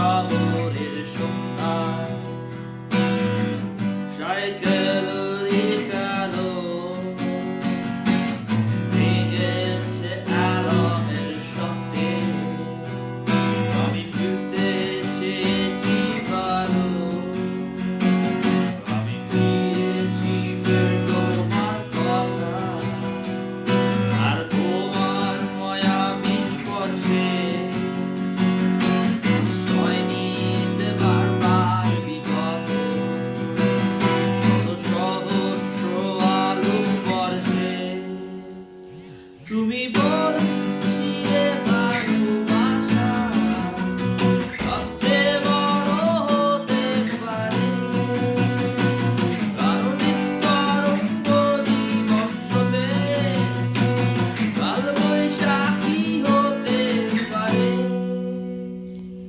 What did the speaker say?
শহরের সন্ধ্যায় সাইকেল কালো ভেঙেছে অ্যালমের শব্দে আমি ফিরতে চেয়েছি ভালো আমি ফিরেছি ফের তোমার কথা আর তোমার মায়াবী স্পর্শে সয়নিতে বারবার বিগত শত সহস্র আলো বর্ষে তুমি বল